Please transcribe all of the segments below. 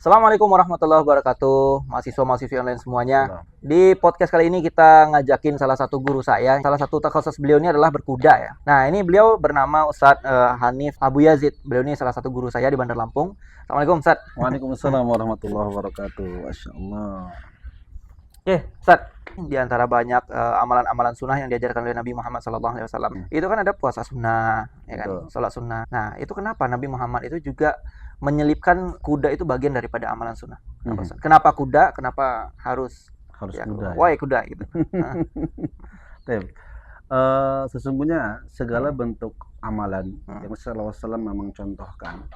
Assalamualaikum warahmatullahi wabarakatuh, mahasiswa-mahasiswi online semuanya. Salam. Di podcast kali ini kita ngajakin salah satu guru saya. Salah satu takhasus beliau ini adalah berkuda ya. Nah, ini beliau bernama Ustadz Hanif Abu Yazid. Beliau ini salah satu guru saya di Bandar Lampung. Assalamualaikum Ustadz. Waalaikumsalam warahmatullahi wabarakatuh. Masya Allah. Oke, Ustadz. Di antara banyak amalan-amalan sunnah yang diajarkan oleh Nabi Muhammad SAW, itu kan ada puasa sunnah, ya kan, Betul. sholat sunnah. Nah, itu kenapa Nabi Muhammad itu juga menyelipkan kuda itu bagian daripada amalan sunnah? Kenapa, Ustadz? Kenapa kuda? Kenapa harus Harus ya, kuda. why kuda gitu? Nah, Tem. Sesungguhnya segala bentuk amalan yang Rasulullah SAW memang contohkan.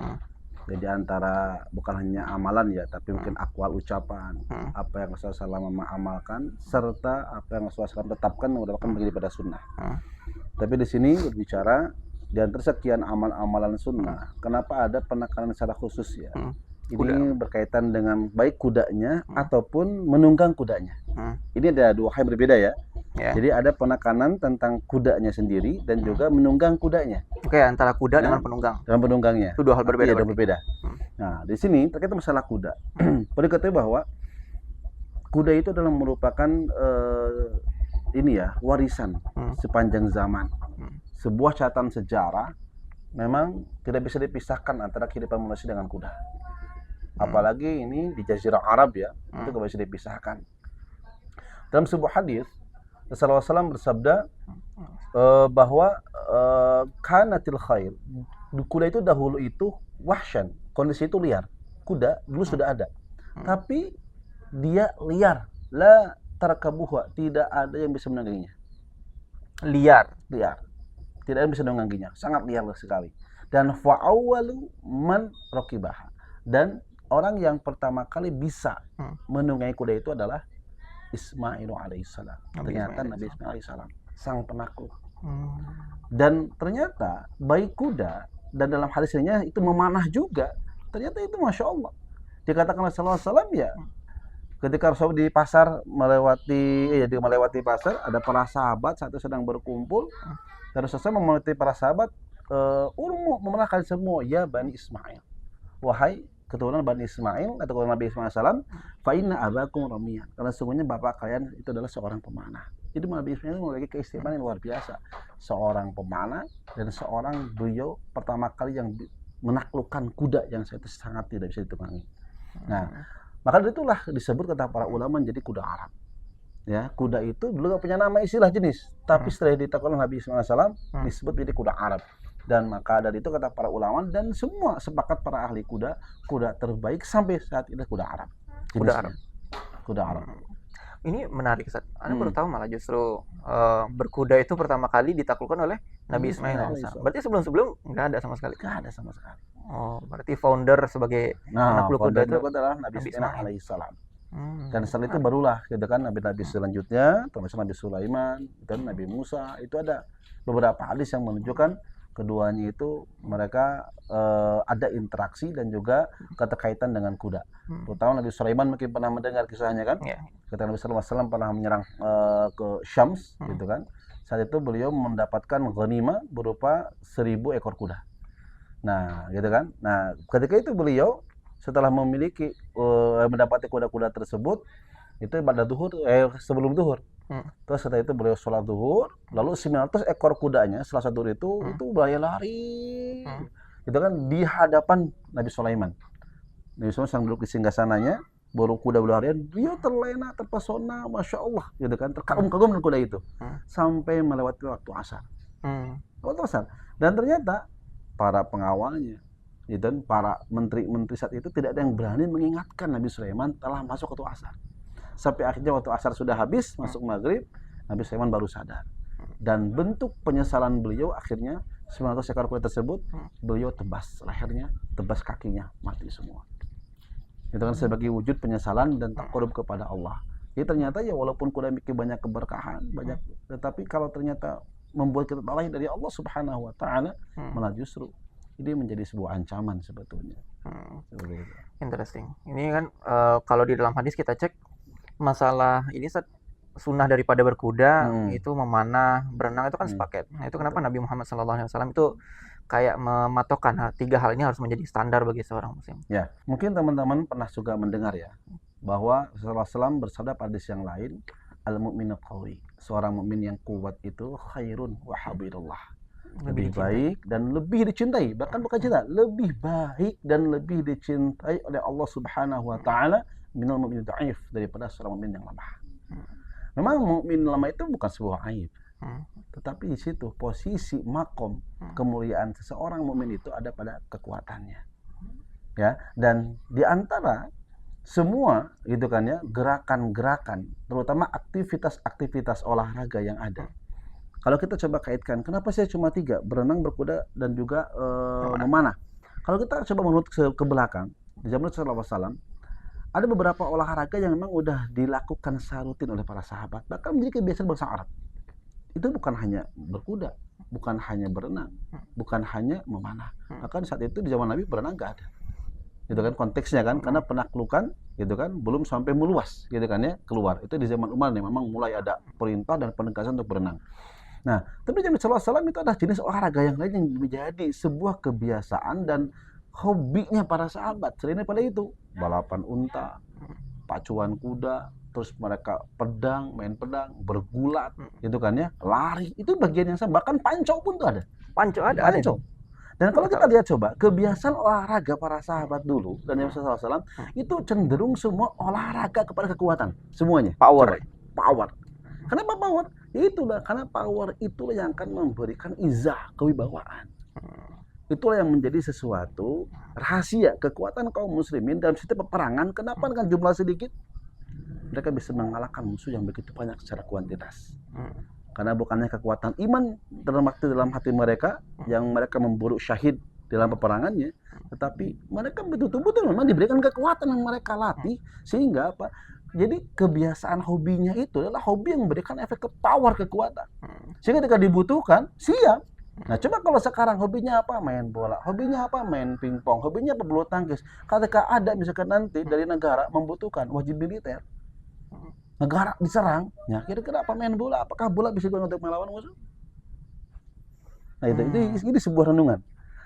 Jadi antara bukan hanya amalan ya, tapi mungkin akwal ucapan, apa yang Rasulullah SAW mengamalkan, serta apa yang Rasulullah SAW tetapkan merupakan bagian daripada sunnah. Tapi di sini berbicara di antara sekian amal-amalan sunnah, kenapa ada penekanan secara khusus ya? Ini berkaitan dengan baik kudanya ataupun menunggang kudanya. Ini ada dua hal yang berbeda ya. Jadi ada penekanan tentang kudanya sendiri dan juga menunggang kudanya. Oke, antara kuda dengan penunggang. Dengan penunggangnya. Itu dua hal berbeda. Iya, berbeda. Nah, di sini terkait masalah kuda. Perlu diketahui bahwa kuda itu adalah merupakan warisan sepanjang zaman. Sebuah catatan sejarah memang tidak bisa dipisahkan antara kehidupan manusia dengan kuda. Apalagi ini di Jazirah Arab ya, itu tidak bisa dipisahkan. Dalam sebuah hadis Rasulullah SAW bersabda bahwa kanatil khair, kuda itu dahulu itu wahsyan, kondisi itu liar. Kuda dulu sudah ada, tapi dia liar, la tarkabuha, tidak ada yang bisa menungganginya. Liar, tidak ada yang bisa menungganginya, sangat liar sekali. Dan fa'awwalu man rakibaha, dan orang yang pertama kali bisa menunggangi kuda itu adalah Ismail alaihissalam. Ternyata Nabi Ismail alaihissalam sang penakluk. Dan ternyata baik kuda dan dalam hadisnya itu memanah juga. Ternyata itu masya Allah. Dikatakan Rasulullah SAW ya, ketika Rasul di pasar melewati pasar, ada para sahabat satu sedang berkumpul. Dan Rasulullah memelototi para sahabat, memerintahkan semua, ya Bani Ismail, wahai keturunan Bani Ismail atau keturunan Nabi Ismail salam, fa inna abakum ramiyan, karena sesungguhnya bapak kalian itu adalah seorang pemanah. Jadi Nabi Ismail memiliki keistimewaan yang luar biasa, seorang pemanah dan seorang beliau pertama kali yang menaklukkan kuda yang sangat tidak bisa ditunggangi. Nah, maka itulah disebut kata para ulama menjadi kuda Arab. Ya, kuda itu dulu gak punya nama istilah jenis, tapi setelah ditaklukkan Nabi Ismail salam disebut menjadi kuda Arab. Dan maka dari itu kata para ulama dan semua sepakat para ahli kuda terbaik sampai saat ini kuda Arab. Kuda Arab. Ini menarik, Ustaz. Anda baru tahu malah justru berkuda itu pertama kali ditaklukkan oleh Nabi Ismail. Berarti sebelum nggak ada sama sekali. Nggak ada sama sekali. Oh, berarti founder sebagai penakluk kuda itu adalah Nabi Ismail alaihissalam. Dan setelah itu barulah gitu kan nabi-nabi selanjutnya, termasuk Nabi Sulaiman dan Nabi Musa, itu ada beberapa hadis yang menunjukkan keduanya itu mereka ada interaksi dan juga keterkaitan dengan kuda. Terutama Nabi Sulaiman mungkin pernah mendengar kisahnya kan? Ketika Nabi SAW pernah menyerang ke Syams, gitu kan? Saat itu beliau mendapatkan ghanimah berupa 1000 ekor kuda. Nah, gitu kan? Nah, ketika itu beliau setelah memiliki mendapati kuda-kuda tersebut itu pada sebelum zuhur. Terus setelah itu beliau sholat zuhur, lalu 900 ekor kudanya setelah zuhur itu berlari, gitu kan, di hadapan Nabi Sulaiman. Nabi Sulaiman sedang duduk di singgasananya, baru kuda berlarian, dia terlena, terpesona, masya Allah, gitu kan, terkagum-kagum dengan kuda itu, sampai melewati waktu asar. Dan ternyata para pengawalnya dan para menteri-menteri saat itu tidak ada yang berani mengingatkan Nabi Sulaiman telah masuk waktu asar. Sampai akhirnya waktu asar sudah habis, masuk maghrib, Nabi Sulaiman baru sadar. Dan bentuk penyesalan beliau akhirnya 900 ekor kuda tersebut beliau tebas lehernya, tebas kakinya, mati semua. Itu kan sebagai wujud penyesalan dan taqarrub kepada Allah. Jadi ternyata ya walaupun kuda memiliki banyak keberkahan, tetapi kalau ternyata membuat kita lalai dari Allah Subhanahu wa taala, malah justru ini menjadi sebuah ancaman sebetulnya. Interesting. Ini kan kalau di dalam hadis kita cek masalah ini sunnah daripada berkuda itu memanah, berenang itu kan sepaket. Nah, itu kenapa Nabi Muhammad SAW itu kayak mematokkan 3 hal ini harus menjadi standar bagi seorang muslim? Ya, mungkin teman-teman pernah juga mendengar ya, bahwa Rasulullah SAW bersabda pada hadis yang lain, al-mu'minu qawi, seorang mukmin yang kuat itu khairun wa habibullah, lebih baik dan lebih dicintai, bahkan bukan cinta, lebih baik dan lebih dicintai oleh Allah Subhanahu wa taala minal mu'min dhaif, daripada seorang mukmin yang lemah. Memang mukmin lemah itu bukan sebuah aib. Tetapi di situ posisi makom kemuliaan seseorang mukmin itu ada pada kekuatannya. Ya, dan di antara semua gitu kan ya, gerakan-gerakan, terutama aktivitas-aktivitas olahraga yang ada. Kalau kita coba kaitkan, kenapa saya cuma 3, berenang, berkuda, dan juga memanah. Kalau kita coba menurut ke belakang, di zaman Rasulullah SAW, ada beberapa olahraga yang memang udah dilakukan secara rutin oleh para sahabat, bahkan menjadi kebiasaan bangsa Arab. Itu bukan hanya berkuda, bukan hanya berenang, bukan hanya memanah. Bahkan saat itu di zaman Nabi berenang nggak ada. Gitu kan konteksnya kan, karena penaklukan gitu kan belum sampai meluas gitu kan ya, keluar. Itu di zaman Umar nih memang mulai ada perintah dan penegasan untuk berenang. Nah, tapi Nabi sallallahu alaihi wasallam itu adalah jenis olahraga yang lain yang menjadi sebuah kebiasaan dan hobinya para sahabat. Selain pada itu, balapan unta, pacuan kuda, terus mereka main pedang, bergulat, gitu kan ya, lari, itu bagian yang sama. Bahkan pancau pun tuh ada. Pancau ada. Pancau. Dan kalau kita lihat coba, kebiasaan olahraga para sahabat dulu dan Nabi sallallahu alaihi wasallam itu cenderung semua olahraga kepada kekuatan, semuanya. Power. Power. Kenapa power? Ya itulah, karena power itulah yang akan memberikan izah, kewibawaan. Itulah yang menjadi sesuatu rahasia kekuatan kaum muslimin dalam setiap peperangan. Kenapa dengan jumlah sedikit mereka bisa mengalahkan musuh yang begitu banyak secara kuantitas? Karena bukannya kekuatan iman dalam hati mereka yang mereka memburu syahid dalam peperangannya, tetapi mereka betul-betul memang diberikan kekuatan yang mereka latih, sehingga apa? Jadi kebiasaan hobinya itu adalah hobi yang memberikan efek power, kekuatan. Sehingga ketika dibutuhkan, siap. Nah, coba kalau sekarang hobinya apa? Main bola. Hobinya apa? Main pingpong. Hobinya apa? Bulu tangkis. Ketika ada misalkan nanti dari negara membutuhkan wajib militer, negara diserang, ya kira-kira apa main bola? Apakah bola bisa digunakan untuk melawan musuh? Nah, ini sebuah renungan.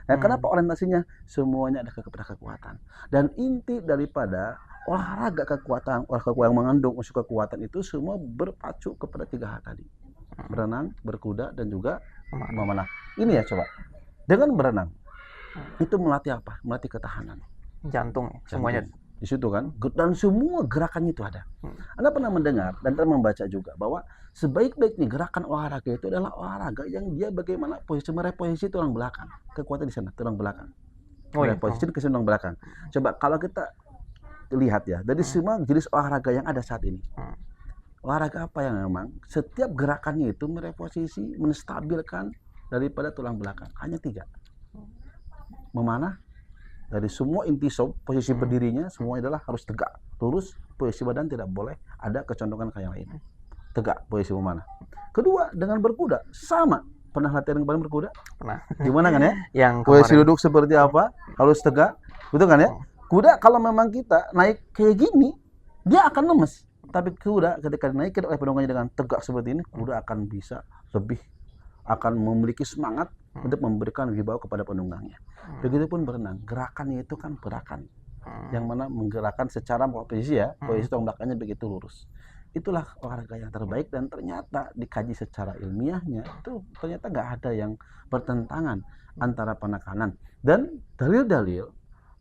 Nah, kenapa orientasinya semuanya ada kepada kekuatan? Dan inti daripada olahraga kekuatan, olahraga yang mengandung unsur kekuatan itu semua berpacu kepada 3 hal tadi. Berenang, berkuda, dan juga memanah. Ini ya coba. Dengan berenang, itu melatih apa? Melatih ketahanan. Jantung, semuanya. Di situ kan, dan semua gerakannya itu ada. Anda pernah mendengar dan pernah membaca juga bahwa sebaik-baiknya gerakan olahraga itu adalah olahraga yang dia bagaimana mereposisi tulang belakang. Kekuatan di sana, tulang belakang. Reposisi ke tulang belakang. Coba kalau kita lihat ya, dari semua jenis olahraga yang ada saat ini. Olahraga apa yang memang setiap gerakannya itu mereposisi, menstabilkan daripada tulang belakang? Hanya 3. Memanah, dari semua inti posisi berdirinya semua adalah harus tegak, lurus, posisi badan tidak boleh ada kecondongan ke yang lain. Tegak posisi memanah. Kedua, dengan berkuda sama. Pernah latihan kemarin berkuda? Pernah. Gimana kan ya? Yang posisi duduk seperti apa? Harus tegak, betul kan ya? Kuda kalau memang kita naik kayak gini, dia akan lemes. Tapi kuda ketika dinaikkan oleh penunggannya dengan tegak seperti ini, kuda akan bisa lebih, akan memiliki semangat untuk memberikan wibawa kepada penunggangnya. Begitupun berenang, gerakannya itu kan gerakan yang mana menggerakkan secara posisi ya, posisi tulang belakangnya begitu lurus. Itulah olahraga yang terbaik dan ternyata dikaji secara ilmiahnya itu ternyata nggak ada yang bertentangan antara penekanan dan dalil-dalil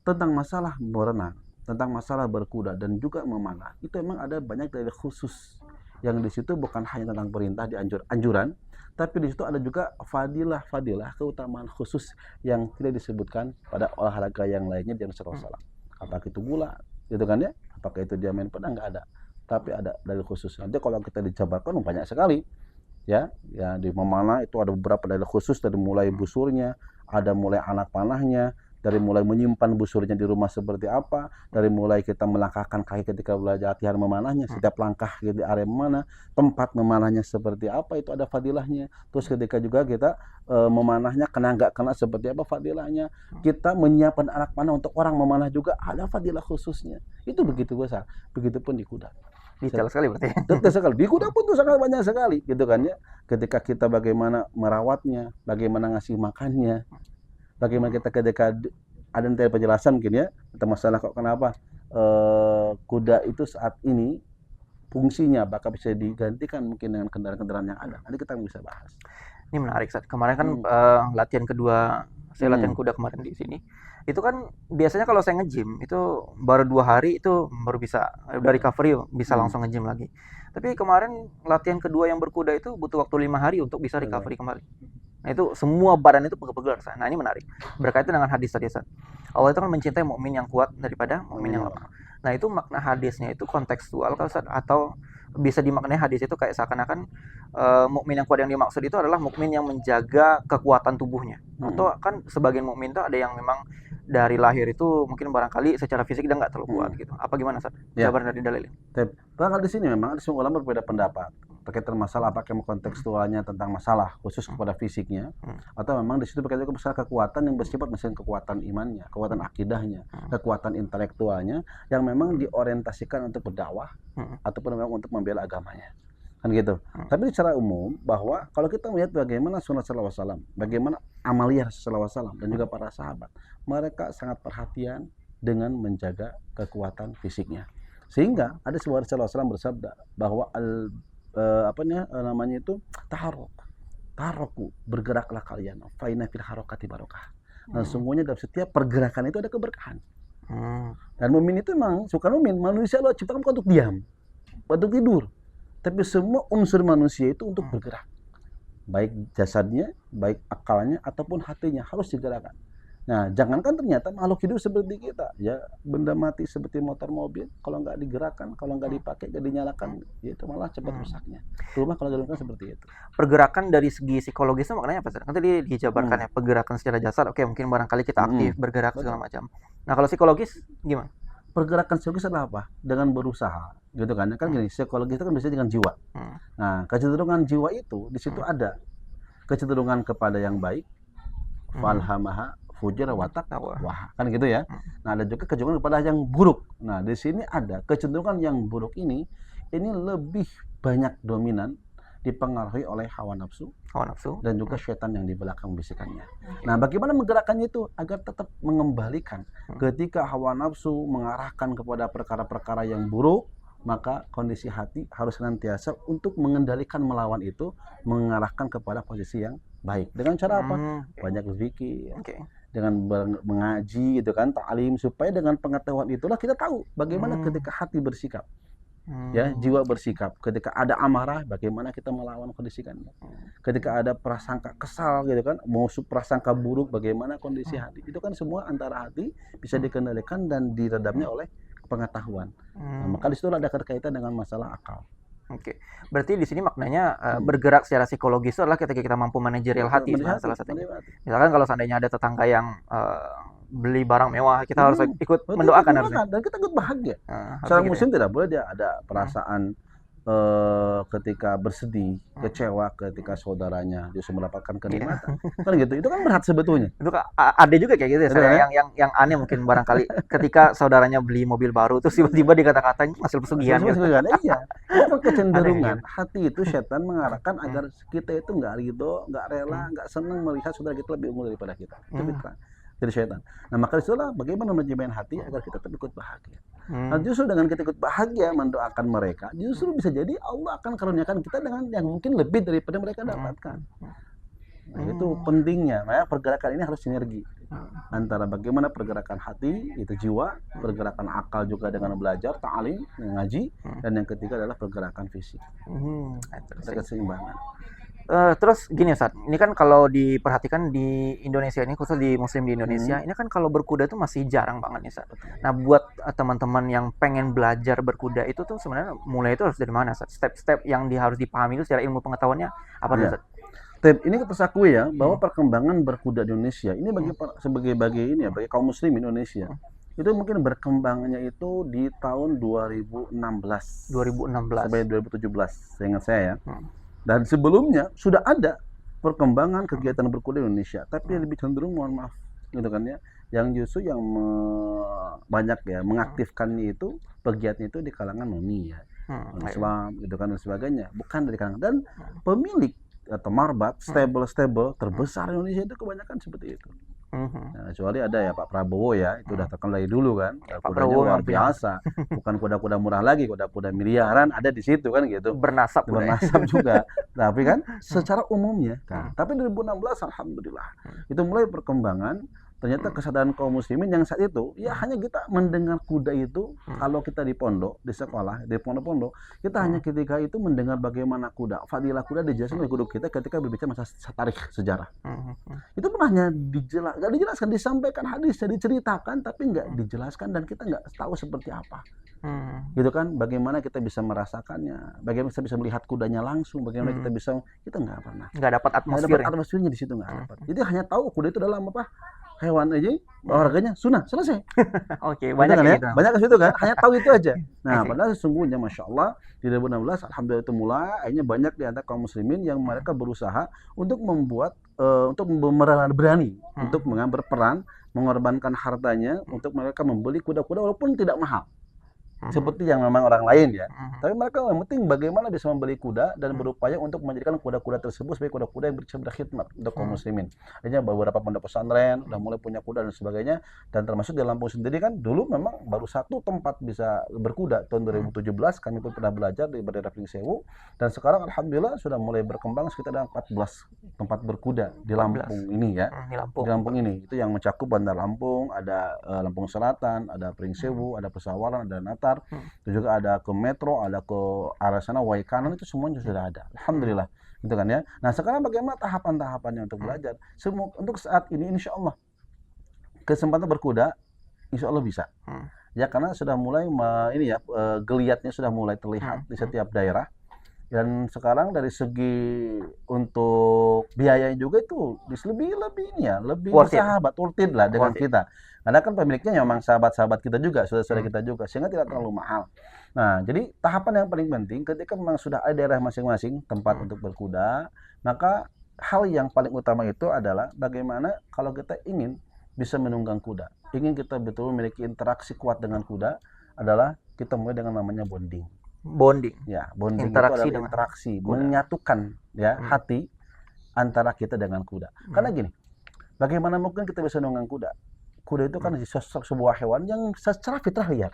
tentang masalah berenang, tentang masalah berkuda dan juga memanah. Itu memang ada banyak dalil khusus yang di situ bukan hanya tentang perintah anjuran, tapi di situ ada juga fadilah, keutamaan khusus yang tidak disebutkan pada olahraga yang lainnya di Rasulullah. Apakah itu gula, gitu kan ya? Apakah itu dia main pedang, nggak ada. Tapi ada dalil khusus. Nanti kalau kita dijabarkan banyak sekali, ya di memanah itu ada beberapa dalil khusus dari mulai busurnya, ada mulai anak panahnya, dari mulai menyimpan busurnya di rumah seperti apa, dari mulai kita melangkahkan kaki ketika belajar latihan memanahnya, setiap langkah di area memanah, tempat memanahnya seperti apa, itu ada fadilahnya. Terus ketika juga kita memanahnya kena nggak kena seperti apa fadilahnya. Kita menyiapkan anak panah untuk orang memanah juga ada fadilah khususnya. Itu begitu besar. Begitupun di kuda. Detail sekali berarti. Detail sekali. Di kuda pun tuh sangat banyak sekali, gitu kan ya. Ketika kita bagaimana merawatnya, bagaimana ngasih makannya, Bagaimana kita ketika ada nanti penjelasan mungkin ya tentang masalah kok kenapa kuda itu saat ini fungsinya bakal bisa digantikan mungkin dengan kendaraan-kendaraan yang ada. Nanti kita bisa bahas. Ini menarik, Sat. Kemarin kan latihan kedua, saya latihan kuda kemarin di sini. Itu kan biasanya kalau saya nge-gym itu baru 2 hari itu baru bisa udah recovery bisa langsung nge-gym lagi. Tapi kemarin latihan kedua yang berkuda itu butuh waktu 5 hari untuk bisa recovery kembali. Nah itu semua badan itu pegel-pegel. Nah ini menarik. Berkaitan dengan hadis tadi, Sat. Allah itu kan mencintai mukmin yang kuat daripada mukmin yang lemah. Nah itu makna hadisnya itu kontekstual kan, Sat? Atau bisa dimaknai hadis itu kayak seakan-akan mukmin yang kuat yang dimaksud itu adalah mukmin yang menjaga kekuatan tubuhnya. Atau kan sebagian mukmin itu ada yang memang dari lahir itu mungkin barangkali secara fisik dia nggak terlalu kuat gitu. Apa gimana, Sat? Jawaban dari dalilnya. Bahkan di sini memang ada semua ulama berbeda pendapat terkait masalah apakah kontekstualnya tentang masalah khusus kepada fisiknya atau memang di situ berkaitan dengan masalah kekuatan yang bersifat misalnya kekuatan imannya, kekuatan akidahnya, kekuatan intelektualnya yang memang diorientasikan untuk berdakwah ataupun memang untuk membela agamanya. Kan gitu. Tapi secara umum bahwa kalau kita melihat bagaimana sunnah sallallahu alaihi wasallam, bagaimana amaliyah sallallahu alaihi wasallam dan juga para sahabat, mereka sangat perhatian dengan menjaga kekuatan fisiknya. Sehingga ada sebuah Rasulullah SAW bersabda bahwa taharraku, bergeraklah kalian, fa inna fil harakati barakah. Nah, sungguhnya dalam setiap pergerakan itu ada keberkahan. Dan mukmin itu memang suka mukmin, manusia Allah ciptakan bukan untuk diam, untuk tidur. Tapi semua unsur manusia itu untuk bergerak. Baik jasadnya, baik akalnya ataupun hatinya harus digerakkan. Nah, jangankan ternyata makhluk hidup seperti kita, ya benda mati seperti motor mobil, kalau nggak digerakkan, kalau nggak dipakai, nggak dinyalakan, ya itu malah cepat rusaknya. Rumah kalau dilakukan seperti itu. Pergerakan dari segi psikologisnya maknanya apa sih? Kan tadi dijabarkan ya, pergerakan secara jasad, oke mungkin barangkali kita aktif, bergerak segala macam. Nah kalau psikologis gimana? Pergerakan psikologis adalah apa? Dengan berusaha, gitu kan? Kan gini, psikologis itu kan biasanya dengan jiwa. Nah, kecenderungan jiwa itu di situ ada kecenderungan kepada yang baik, falhamaha fujur wa taqwa, kan gitu ya. Nah, ada juga kecenderungan kepada yang buruk. Nah, di sini ada kecenderungan yang buruk ini lebih banyak dominan dipengaruhi oleh hawa nafsu dan juga syaitan yang di belakang bisikannya. Nah, bagaimana menggerakkannya itu agar tetap mengembalikan ketika hawa nafsu mengarahkan kepada perkara-perkara yang buruk, maka kondisi hati harus senantiasa untuk mengendalikan melawan itu, mengarahkan kepada posisi yang baik. Dengan cara apa? Banyak berzikir. Dengan mengaji gitu kan, ta'lim, supaya dengan pengetahuan itulah kita tahu bagaimana ketika hati bersikap. Ya, jiwa bersikap. Ketika ada amarah, bagaimana kita melawan kondisikannya. Ketika ada prasangka kesal gitu kan, mau prasangka buruk, bagaimana kondisi hati. Itu kan semua antara hati bisa dikendalikan dan diredamnya oleh pengetahuan. Nah, maka di situ ada kaitan dengan masalah akal. Oke, berarti di sini maknanya bergerak secara psikologis itu adalah ketika kita mampu manajerial hati, salah satunya. Misalkan kalau seandainya ada tetangga yang beli barang mewah, kita harus ikut mendoakan harusnya. Dan kita ikut bahagia. Seorang muslim tidak boleh dia ada perasaan ketika bersedih, kecewa ketika saudaranya justru mendapatkan kenikmatan. Kan gitu. Itu kan berat sebetulnya. Itu ada juga kayak gitu ya, saya yang aneh mungkin barangkali ketika saudaranya beli mobil baru terus tiba-tiba dikata-katain hasil pesugihan gitu. Iya. Itu kecenderungan hati itu setan mengarahkan agar kita itu enggak ridho, enggak rela, enggak senang melihat saudara kita lebih unggul daripada kita. Itu fitrah dari setan. Nah, maka itulah bagaimana menjamin hati agar kita tetap ikut bahagia. Nah, justru dengan kita ikut bahagia mendoakan mereka, justru bisa jadi Allah akan karuniakan kita dengan yang mungkin lebih daripada mereka dapatkan. Nah, itu pentingnya. Nah, pergerakan ini harus sinergi antara bagaimana pergerakan hati, itu jiwa, pergerakan akal juga dengan belajar, ta'lim, ngaji, dan yang ketiga adalah pergerakan fisik. Ada keseimbangan. Terus gini Ustaz, ini kan kalau diperhatikan di Indonesia ini, khusus di muslim di Indonesia, ini kan kalau berkuda itu masih jarang banget nih Ustaz. Nah buat teman-teman yang pengen belajar berkuda itu tuh sebenarnya mulai itu harus dari mana Ustaz? Step-step yang harus dipahami itu secara ilmu pengetahuannya apa Ustaz? Ini kita akui ya, bahwa perkembangan berkuda di Indonesia ini bagi kaum muslim Indonesia itu mungkin berkembangnya itu di tahun 2016 sampai 2017 seingat saya ya. Dan sebelumnya sudah ada perkembangan kegiatan berkuda di Indonesia, tapi lebih cenderung mohon maaf gitu kan ya, yang justru yang banyak ya mengaktifkannya itu pegiatnya itu di kalangan noni ya, Islam gitu kan dan sebagainya, bukan dari kalangan. Dan pemilik atau marbat stable terbesar Indonesia itu kebanyakan seperti itu. Nah, kecuali ada ya Pak Prabowo ya, itu udah terkenal dari dulu kan. Pak Kudanya Prabowo luar yang punya biasa. Bukan kuda-kuda murah lagi, kuda-kuda miliaran ada di situ kan gitu. bernasab kudanya. Bernasab juga. Tapi kan secara umumnya. Nah, tapi 2016 alhamdulillah itu mulai perkembangan. Ternyata kesadaran kaum muslimin yang saat itu ya hanya kita mendengar kuda itu kalau kita di pondok, di sekolah, di pondok-pondok, kita hanya ketika itu mendengar bagaimana kuda, fadilah kuda dijelaskan oleh guru kita ketika berbicara masalah tarikh sejarah. Itu pun hanya nggak dijelaskan, disampaikan hadisnya, diceritakan, tapi nggak dijelaskan dan kita nggak tahu seperti apa. Gitu kan, bagaimana kita bisa merasakannya, bagaimana kita bisa melihat kudanya langsung, bagaimana kita nggak pernah. Nggak dapat Nggak atmosfer. dapat atmosfernya di situ, nggak dapat. Jadi hanya tahu kuda itu dalam apa? Hewan aja, olahraganya sunnah, selesai. Oke, Gitu banyak kan, kayak ya? gitu. Banyak ke situ kan, hanya tahu itu aja. Nah, Oke. padahal sesungguhnya Masya Allah di 2016 alhamdulillah itu mulai, akhirnya banyak di antara kaum muslimin yang mereka berusaha untuk membuat untuk berani untuk mengambil peran, mengorbankan hartanya untuk mereka membeli kuda-kuda walaupun tidak mahal. Seperti yang memang orang lain ya. Tapi mereka yang penting bagaimana bisa membeli kuda dan berupaya untuk menjadikan kuda-kuda tersebut sebagai kuda-kuda yang bisa berkhidmat untuk kaum muslimin. Akhirnya beberapa pondok pesantren udah mulai punya kuda dan sebagainya. Dan termasuk di Lampung sendiri kan dulu memang baru satu tempat bisa berkuda tahun 2017 kami pun pernah belajar di Berdera Pringsewu. Dan sekarang alhamdulillah sudah mulai berkembang sekitar ada 14 tempat berkuda di Lampung ini ya. Di Lampung. Di Lampung ini itu yang mencakup Bandar Lampung, ada Lampung Selatan, ada Pringsewu, ada Pesawaran, ada Natar. Itu juga ada ke Metro, ada ke arah sana Waikanan, itu semuanya sudah ada. Alhamdulillah, gitu kan ya. Nah, sekarang bagaimana tahapan-tahapannya untuk belajar? Semua untuk saat ini insya Allah kesempatan berkuda insya Allah bisa. Ya karena sudah mulai ini ya geliatnya sudah mulai terlihat di setiap daerah. Dan sekarang dari segi untuk biayanya juga itu lebih ini ya, lebih bersahabat, worth it lah dengan kita. Karena kan pemiliknya memang sahabat-sahabat kita juga, saudara-saudara kita juga, sehingga tidak terlalu mahal. Nah, jadi tahapan yang paling penting ketika memang sudah ada daerah masing-masing tempat untuk berkuda, maka hal yang paling utama itu adalah bagaimana kalau kita ingin bisa menunggang kuda, ingin kita betul memiliki interaksi kuat dengan kuda, adalah kita mulai dengan namanya bonding. Ya, bonding interaksi itu adalah interaksi, menyatukan ya hati antara kita dengan kuda. Karena gini, bagaimana mungkin kita bisa nunggang kuda? Kuda itu kan sebuah hewan yang secara fitrah liar.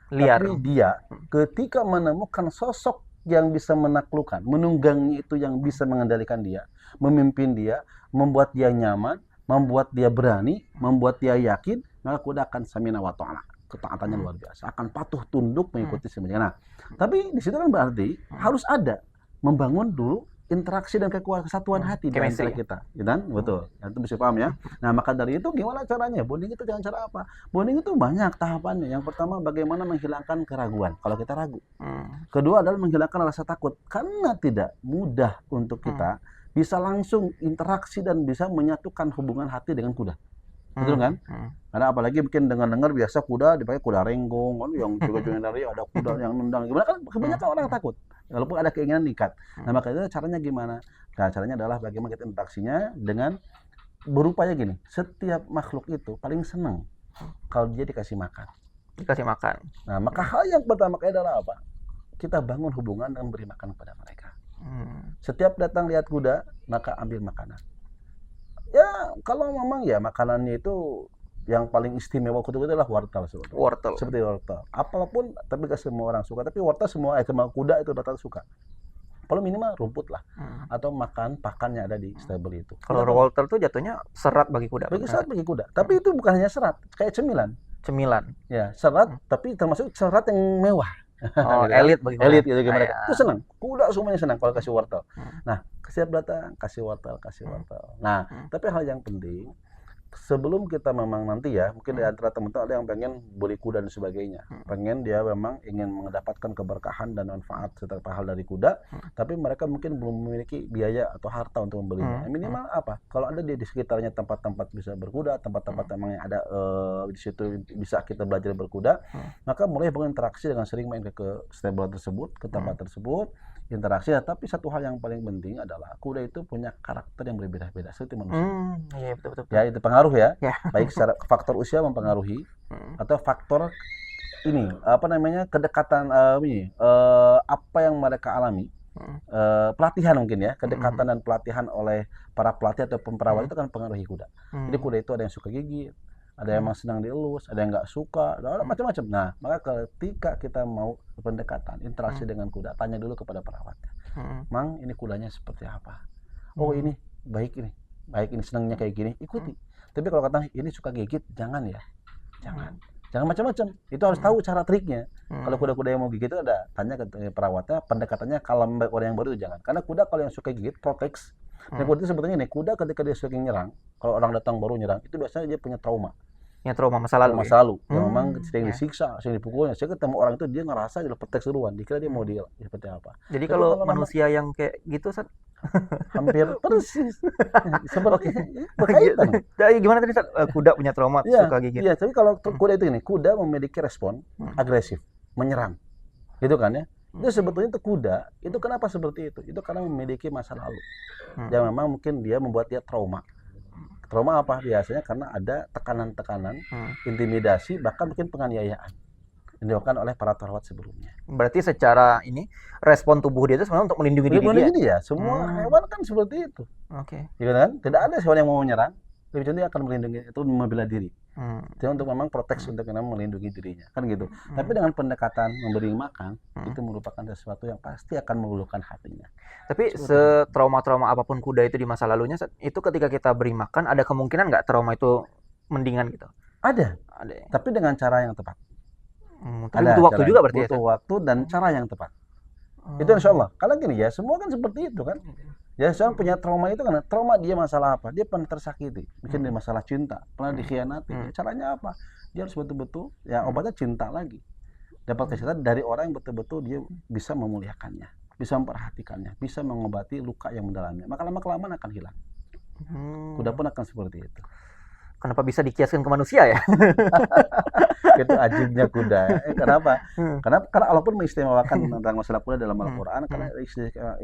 Tapi dia ketika menemukan sosok yang bisa menaklukkan, menunggangnya itu yang bisa mengendalikan dia, memimpin dia, membuat dia nyaman, membuat dia berani, membuat dia yakin, maka kuda akan samina wa ta'ala. Ketaatannya luar biasa, akan patuh tunduk mengikuti semuanya. Nah, tapi di situ kan berarti harus ada membangun dulu interaksi dan kesatuan hati di antara kita, ya kan? Betul. Itu bisa paham ya. Nah, maka dari itu gimana caranya? Bonding itu dengan cara apa? Bonding itu banyak tahapannya. Yang pertama bagaimana menghilangkan keraguan kalau kita ragu. Kedua adalah menghilangkan rasa takut karena tidak mudah untuk kita bisa langsung interaksi dan bisa menyatukan hubungan hati dengan kuda. Betul kan? Karena apalagi mungkin dengar-dengar biasa kuda dipakai kuda renggong, kan yang juga dari ada kuda yang nendang. Gimana kan kebanyakan orang takut. Walaupun ada keinginan nikat. Nah, maka itu caranya gimana? Nah, caranya adalah bagaimana kita interaksinya dengan berupaya gini. Setiap makhluk itu paling senang kalau dia dikasih makan. Nah, maka hal yang pertama kali adalah apa? Kita bangun hubungan dan beri makan kepada mereka. Setiap datang lihat kuda, maka ambil makanan. Ya, kalau memang ya makanannya itu yang paling istimewa kuda itu adalah wortel seperti wortel. Apapun, tapi gak semua orang suka. Tapi wortel semua kuda itu rata-rata suka. Kalau minimal rumput lah, atau makan pakan yang ada di stable itu. Kalau wortel itu jatuhnya serat bagi kuda. Serat bagi kuda. Tapi itu bukan hanya serat, kayak cemilan. Ya, serat, tapi termasuk serat yang mewah. Oh, elit bagi kuda. Elit gitu gimana? Itu senang. Kuda semuanya senang kalau kasih wortel. Nah, setiap datang kasih wortel. Nah, tapi hal yang penting sebelum kita memang nanti ya, mungkin di antara teman-teman ada yang pengen beli kuda dan sebagainya. Pengen dia memang ingin mendapatkan keberkahan dan manfaat setiap hal dari kuda, tapi mereka mungkin belum memiliki biaya atau harta untuk membelinya. Minimal apa? Kalau ada di sekitarnya tempat-tempat bisa berkuda, tempat-tempat memang yang ada di situ bisa kita belajar berkuda, maka mulai berinteraksi dengan sering main ke stable tersebut, ke tempat tersebut, interaksi. Tapi satu hal yang paling penting adalah kuda itu punya karakter yang berbeda-beda seperti manusia. Iya, betul. Ya, itu pengaruh ya. Baik secara faktor usia mempengaruhi atau faktor ini kedekatan apa yang mereka alami pelatihan mungkin ya, kedekatan dan pelatihan oleh para pelatih atau perawat itu kan mempengaruhi kuda. Jadi kuda itu ada yang suka gigit, ada yang memang senang dielus, ada yang nggak suka, ada macam-macam. Nah, maka ketika kita mau pendekatan, interaksi dengan kuda, tanya dulu kepada perawatnya. Mang, ini kudanya seperti apa? Oh, ini baik ini senangnya kayak gini, ikuti. Tapi kalau kata ini suka gigit, jangan ya, jangan macam-macam. Itu harus tahu cara triknya. Kalau kuda-kuda yang mau gigit itu ada tanya ke perawatnya, pendekatannya kalau orang yang baru itu jangan. Karena kuda kalau yang suka gigit protekс. Dan kuda itu sebetulnya nih, kuda ketika dia suka nyerang, kalau orang datang baru nyerang, itu biasanya dia punya trauma. Ya, trauma masa lalu. Yang memang sering disiksa, sering dipukulnya. Saya ketemu orang itu dia ngerasa dia protek duluan, dikira dia mau dia seperti apa. Jadi kalau manusia yang kayak gitu, hampir persis seperti berkaitan. Jadi gimana tadi, kuda punya trauma suka gigit? Iya, tapi kalau kuda itu ini, kuda memiliki respon agresif, menyerang, gitu kan ya. Itu sebetulnya itu kuda, itu kenapa seperti itu? Itu karena memiliki masa lalu, yang memang mungkin dia membuat dia trauma. Trauma apa? Biasanya karena ada tekanan-tekanan, intimidasi, bahkan mungkin penganiayaan yang dilakukan oleh para perawat sebelumnya. Berarti secara ini respon tubuh dia itu sebenarnya untuk melindungi diri dia. Semua hewan kan seperti itu. Oke. Gitu kan? Tidak ada hewan yang mau menyerang, lebih cenderung akan melindungi, itu membela diri. Jadi untuk memang proteksi untuk melindungi dirinya, kan gitu. Tapi dengan pendekatan memberi makan, itu merupakan sesuatu yang pasti akan meluluhkan hatinya. Tapi setrauma-trauma apapun kuda itu di masa lalunya, itu ketika kita beri makan, ada kemungkinan nggak trauma itu mendingan gitu? Ada. Tapi dengan cara yang tepat. Tapi butuh waktu juga berarti. Butuh waktu dan cara yang tepat. Itu insya Allah. Kalau gini ya, semua kan seperti itu kan. Ya, seorang punya trauma itu kan, trauma dia masalah apa? Dia pernah tersakiti, mungkin dia masalah cinta, pernah dikhianati. Caranya apa? Dia harus betul-betul, ya obatnya cinta lagi. Dapat kesehatan dari orang yang betul-betul dia bisa memuliakannya, bisa memperhatikannya, bisa mengobati luka yang mendalamnya. Maka lama-kelamaan akan hilang. Kuda pun akan seperti itu. Kenapa bisa dikiaskan ke manusia ya? Itu ajibnya kuda. Kenapa? Karena Allah pun mengistimewakan tentang masalah kuda dalam Al-Quran. Karena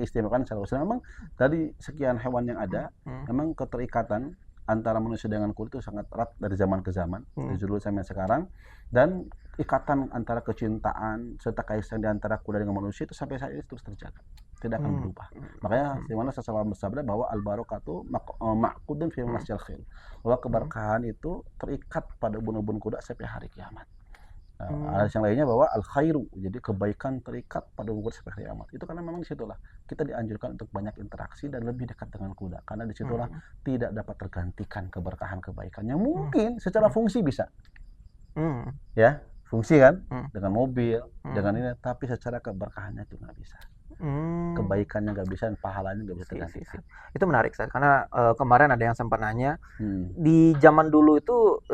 istimewakan secara khusus. Memang dari sekian hewan yang ada, memang keterikatan antara manusia dengan kuda itu sangat erat dari zaman ke zaman, dari dulu sampai sekarang. Dan ikatan antara kecintaan serta kasih di antara kuda dengan manusia itu sampai saat ini terus terjaga, tidak akan berubah. Makanya di mana seseorang bersabda bahwa al-barakatu ma'qudun fi manasil khil, bahwa keberkahan itu terikat pada ubun-ubun kuda sampai hari kiamat. Ada yang lainnya bahwa al-khairu, jadi kebaikan terikat pada ubun kuda sampai hari kiamat. Itu karena memang disitulah kita dianjurkan untuk banyak interaksi dan lebih dekat dengan kuda, karena disitulah tidak dapat tergantikan keberkahan kebaikan yang mungkin secara fungsi bisa. Ya, fungsi kan, dengan mobil, dengan ini, tapi secara keberkahannya itu nggak bisa. Kebaikannya nggak bisa, dan pahalanya nggak bisa tergantikan. Itu menarik, karena kemarin ada yang sempat nanya, di zaman dulu itu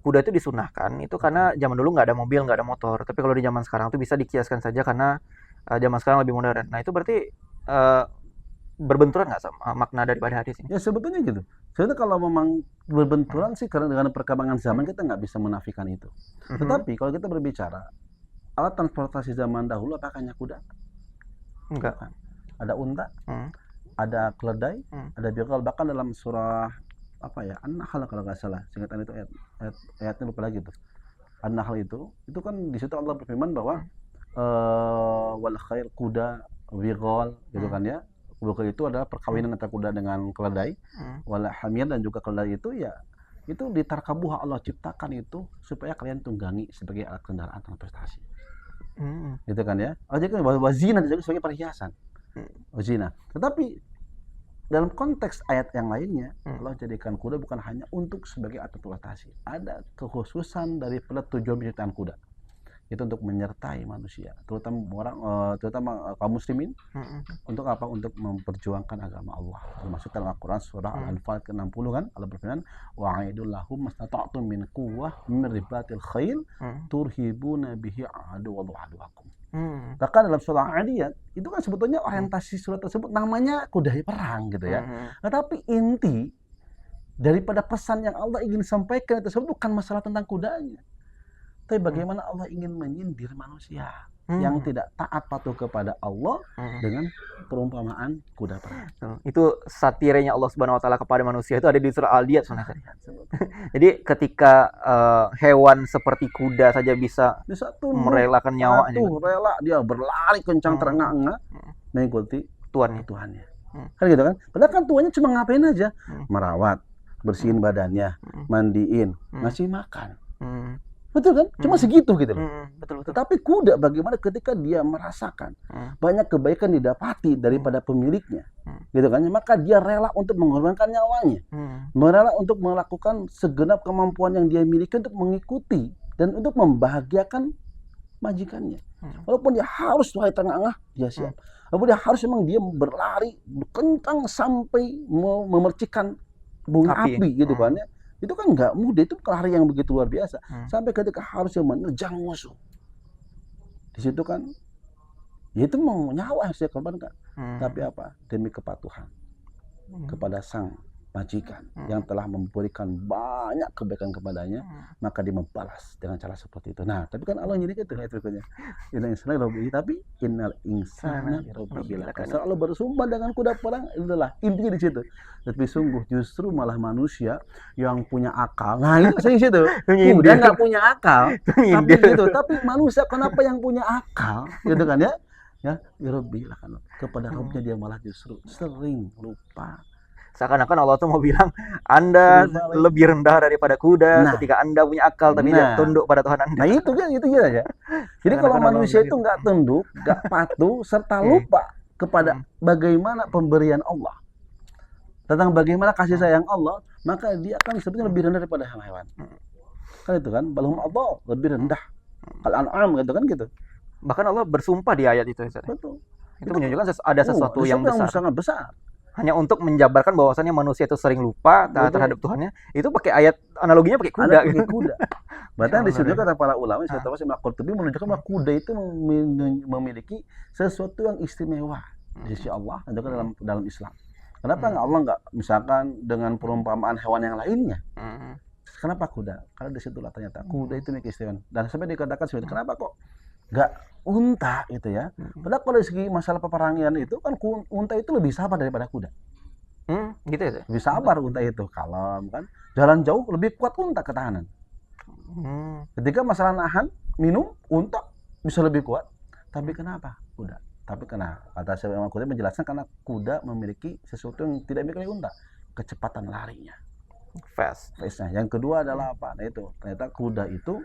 kuda itu disunahkan, itu karena zaman dulu nggak ada mobil, nggak ada motor. Tapi kalau di zaman sekarang itu bisa dikiaskan saja karena zaman sekarang lebih modern. Nah itu berarti berbenturan nggak sama makna daripada hadis ini? Ya sebetulnya gitu. Sebenarnya kalau memang berbenturan sih, karena dengan perkembangan zaman kita nggak bisa menafikan itu. Tetapi kalau kita berbicara alat transportasi zaman dahulu, apakah hanya kuda? Enggak. Ada unta, ada keledai, ada bigal. Bahkan dalam surah apa ya, An-Nahl kalau nggak salah, singkatan itu ayatnya lupa lagi tuh. An-Nahl itu kan di situ Allah berfirman bahwa wal khair, kuda, bigal, gitu kan ya. Bigal itu adalah perkawinan antara kuda dengan keledai. Wal hamir, dan juga keledai itu ya itu ditarkabuha, Allah ciptakan itu supaya kalian tunggangi sebagai alat kendaraan transportasi. Gitu kan ya. Oh, jadi wazina juga sebagai perhiasan. Wazina. Tetapi dalam konteks ayat yang lainnya, Allah jadikan kuda bukan hanya untuk sebagai alat transportasi. Ada kekhususan daripada tujuan penciptaan kuda. Itu untuk menyertai manusia, terutama kaum muslimin. Untuk apa? Untuk memperjuangkan agama Allah. Termasuk dalam Al-Quran surah Al-Anfal ke-60 kan, Allah berfirman, wa'idul lahum mastata'tum min quwwah min ribatil khail turhibuna bihi aduwakum. Bahkan dalam surah Adiyat itu kan sebetulnya orientasi surat tersebut namanya kuda perang gitu ya. Tetapi inti daripada pesan yang Allah ingin sampaikan tersebut bukan masalah tentang kudanya, tapi bagaimana Allah ingin menyindir manusia yang tidak taat patuh kepada Allah dengan perumpamaan kuda perang. Itu satirenya Allah Subhanahu wa taala kepada manusia itu ada di surah Al-Diyat. Jadi ketika hewan seperti kuda saja bisa merelakan nyawanya, rela dia berlari kencang terengah-engah, mengikuti Tuannya. Tuhannya. Hmm. Kan gitu kan? Padahal kan tuannya cuma ngapain aja? Hmm. Merawat, bersihin badannya, mandiin, ngasih makan. Betul kan? Cuma segitu gitu loh. Betul. Tetapi kuda bagaimana ketika dia merasakan banyak kebaikan didapati daripada pemiliknya, gitu kan? Maka dia rela untuk mengorbankan nyawanya, rela untuk melakukan segenap kemampuan yang dia miliki untuk mengikuti dan untuk membahagiakan majikannya. Walaupun dia harus wahai terengah, dia siap. Walaupun dia harus memang dia berlari kencang sampai memercikan bunga api gitu kan ya. Itu kan nggak mudah, itu lari yang begitu luar biasa. Sampai ketika harus menerjang musuh. Di situ kan, ya itu mau nyawa yang saya korbankan. Tapi apa? Demi kepatuhan kepada sang majikan yang telah memberikan banyak kebaikan kepadanya, maka dia membalas dengan cara seperti itu. Nah, tapi kan Allah nyirikan itu ayat berikutnya. Innal insana rabbihi, tapi innal insana rabbihi lakanut. Allah bersumpah dengan kuda perang, itulah intinya di situ. Tapi sungguh justru malah manusia yang punya akal. Nah, itu saya di situ. Kuda nggak punya akal, tapi gitu. Tapi manusia kenapa yang punya akal, gitu kan ya? Ya, rabbihi lakanut. Kepada Rabbnya dia malah justru sering lupa. Seakan-akan Allah tuh mau bilang Anda lebih rendah daripada kuda ketika Anda punya akal tapi tidak tunduk pada Tuhan Anda. Nah itu aja. Jadi kalau manusia itu nggak tunduk, nggak patuh, serta lupa kepada bagaimana pemberian Allah, tentang bagaimana kasih sayang Allah, maka dia akan sebetulnya lebih rendah daripada hewan-hewan. Kan itu kan, balhum Allah lebih rendah. Al-An'am gitu kan gitu. Bahkan Allah bersumpah di ayat itu. Betul. Itu menunjukkan ada sesuatu yang sangat besar. Hanya untuk menjabarkan bahwasannya manusia itu sering lupa terhadap Tuhannya. Itu pakai ayat analoginya pakai kuda. Bahkan disitu kata para ulama, saya tahu Al-Qurtubi menunjukkan bahwa kuda itu memiliki sesuatu yang istimewa di sisi Allah dan juga dalam Islam. Kenapa Allah nggak misalkan dengan perumpamaan hewan yang lainnya? Kenapa kuda? Karena disitulah ternyata kuda itu memiliki istimewa. Dan sampai dikatakan seperti kenapa kok nggak unta gitu ya? Padahal kalau dari segi masalah peperangan itu kan unta itu lebih sabar daripada kuda. Gitu ya? Lebih sabar unta itu, kalem kan. Jalan jauh lebih kuat unta ketahanan. Ketika masalah nahan, minum, unta bisa lebih kuat. Tapi kenapa kuda? Tapi karena kata saya memang kuda menjelaskan karena kuda memiliki sesuatu yang tidak dimiliki unta, kecepatan larinya. Fast-nya. Yang kedua adalah apa? Nah itu ternyata kuda itu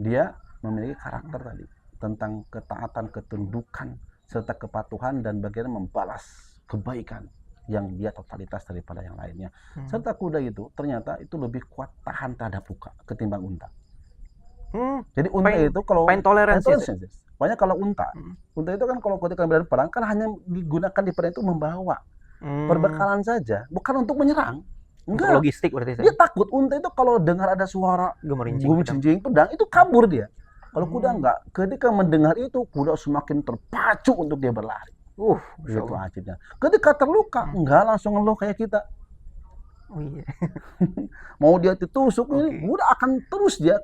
dia memiliki karakter tadi tentang ketaatan, ketundukan, serta kepatuhan dan bagaimana membalas kebaikan yang dia totalitas daripada yang lainnya. Serta kuda itu ternyata itu lebih kuat tahan terhadap luka ketimbang unta. Jadi unta itu kalau toleransi. Pokoknya kalau unta itu kan kalau ketika berada perang kan hanya digunakan di perang itu membawa perbekalan saja, bukan untuk menyerang. Enggak. Untuk logistik berarti. Dia takut unta itu kalau dengar ada suara gemerincing pedang itu kabur dia. Kalau kuda enggak, ketika mendengar itu kuda semakin terpacu untuk dia berlari. Itu ajibnya. Ketika terluka, enggak langsung ngeluh kayak kita. Oh iya. Mau dia ditusuk ini, kuda akan terus dia